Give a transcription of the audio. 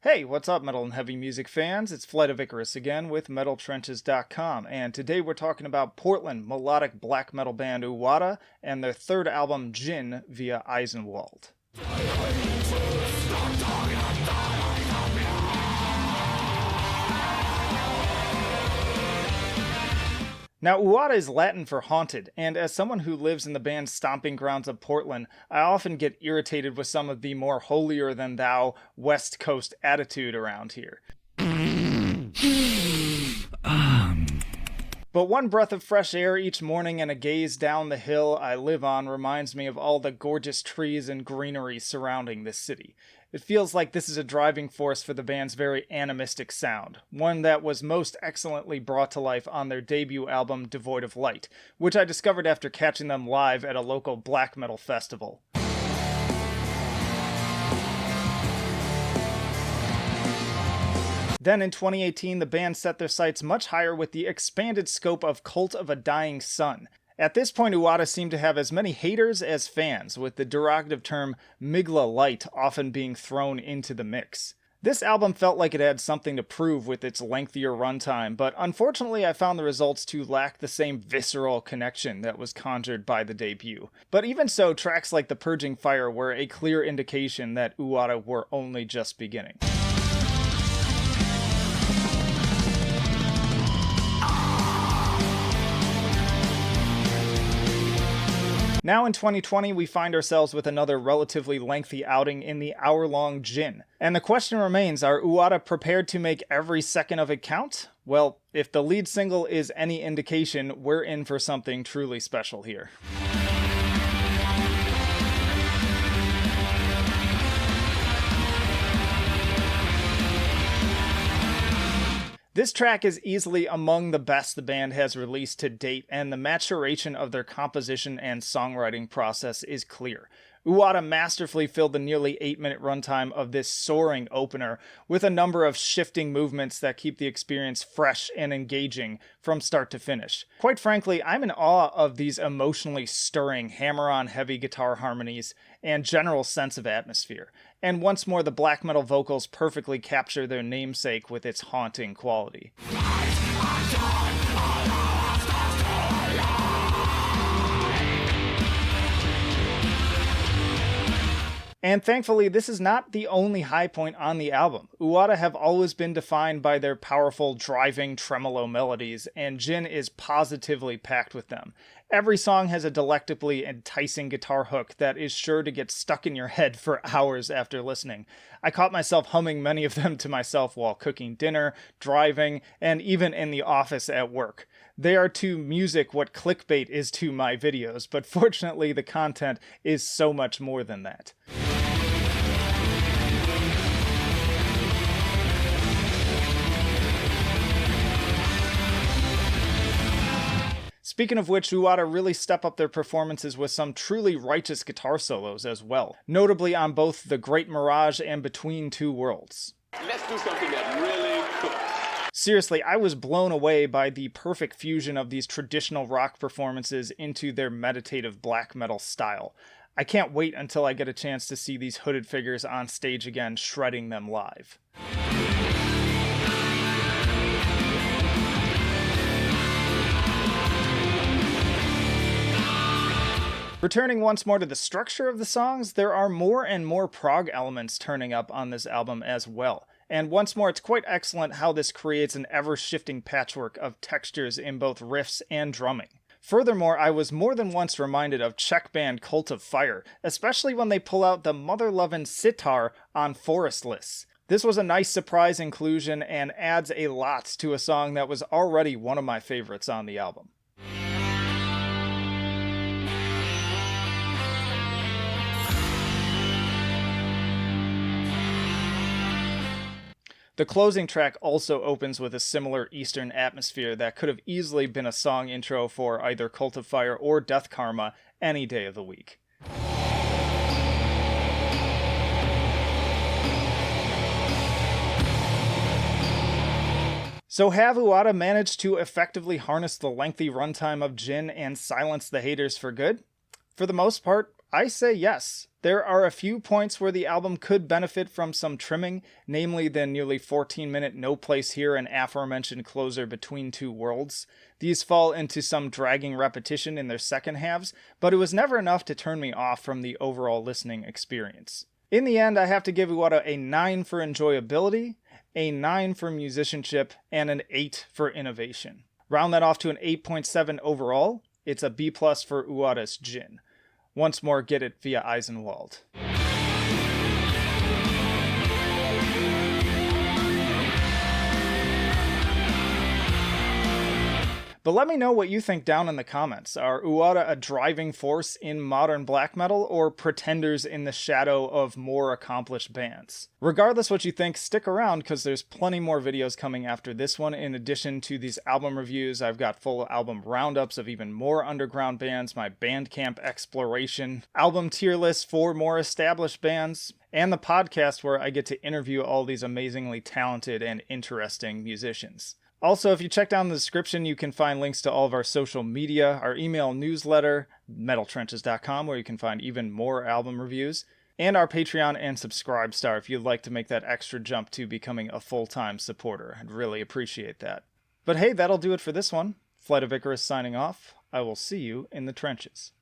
Hey, what's up, metal and heavy music fans? It's Flight of Icarus again with MetalTrenches.com, and today we're talking about Portland melodic black metal band UADA and their third album, Djinn, via Eisenwald. Now, UADA is Latin for haunted, and as someone who lives in the band's stomping grounds of Portland, I often get irritated with some of the more holier-than-thou West Coast attitude around here. But one breath of fresh air each morning and a gaze down the hill I live on reminds me of all the gorgeous trees and greenery surrounding this city. It feels like this is a driving force for the band's very animistic sound, one that was most excellently brought to life on their debut album Devoid of Light, which I discovered after catching them live at a local black metal festival. Then in 2018, the band set their sights much higher with the expanded scope of Cult of a Dying Sun. At this point, UADA seemed to have as many haters as fans, with the derogative term Migla Light often being thrown into the mix. This album felt like it had something to prove with its lengthier runtime, but unfortunately I found the results to lack the same visceral connection that was conjured by the debut. But even so, tracks like The Purging Fire were a clear indication that UADA were only just beginning. Now in 2020, we find ourselves with another relatively lengthy outing in the hour-long Djinn. And the question remains, are UADA prepared to make every second of it count? Well, if the lead single is any indication, we're in for something truly special here. This track is easily among the best the band has released to date, and the maturation of their composition and songwriting process is clear. UADA masterfully filled the nearly 8-minute runtime of this soaring opener with a number of shifting movements that keep the experience fresh and engaging from start to finish. Quite frankly, I'm in awe of these emotionally stirring hammer-on heavy guitar harmonies and general sense of atmosphere. And once more, the black metal vocals perfectly capture their namesake with its haunting quality. And thankfully, this is not the only high point on the album. UADA have always been defined by their powerful, driving tremolo melodies, and Djinn is positively packed with them. Every song has a delectably enticing guitar hook that is sure to get stuck in your head for hours after listening. I caught myself humming many of them to myself while cooking dinner, driving, and even in the office at work. They are to music what clickbait is to my videos, but fortunately the content is so much more than that. Speaking of which, UADA really step up their performances with some truly righteous guitar solos as well, notably on both The Great Mirage and Between Two Worlds. Let's do something that really cooks. Seriously, I was blown away by the perfect fusion of these traditional rock performances into their meditative black metal style. I can't wait until I get a chance to see these hooded figures on stage again, shredding them live. Returning once more to the structure of the songs, there are more and more prog elements turning up on this album as well. And once more, it's quite excellent how this creates an ever-shifting patchwork of textures in both riffs and drumming. Furthermore, I was more than once reminded of Czech band Cult of Fire, especially when they pull out the mother-lovin' sitar on Forest lists. This was a nice surprise inclusion and adds a lot to a song that was already one of my favorites on the album. The closing track also opens with a similar Eastern atmosphere that could have easily been a song intro for either Cult of Fire or Death Karma any day of the week. So have UADA managed to effectively harness the lengthy runtime of Djinn and silence the haters for good? For the most part, I say yes. There are a few points where the album could benefit from some trimming, namely the nearly 14-minute No Place Here and aforementioned closer Between Two Worlds. These fall into some dragging repetition in their second halves, but it was never enough to turn me off from the overall listening experience. In the end, I have to give UADA a 9 for enjoyability, a 9 for musicianship, and an 8 for innovation. Round that off to an 8.7 overall, it's a B+ for UADA Djinn. Once more, get it via Eisenwald. But let me know what you think down in the comments. Are UADA a driving force in modern black metal, or pretenders in the shadow of more accomplished bands? Regardless what you think, stick around because there's plenty more videos coming after this one. In addition to these album reviews, I've got full album roundups of even more underground bands, my Bandcamp exploration, album tier lists for more established bands, and the podcast where I get to interview all these amazingly talented and interesting musicians. Also, if you check down the description, you can find links to all of our social media, our email newsletter, metaltrenches.com, where you can find even more album reviews, and our Patreon and Subscribestar if you'd like to make that extra jump to becoming a full-time supporter. I'd really appreciate that. But hey, that'll do it for this one. Flight of Icarus signing off. I will see you in the trenches.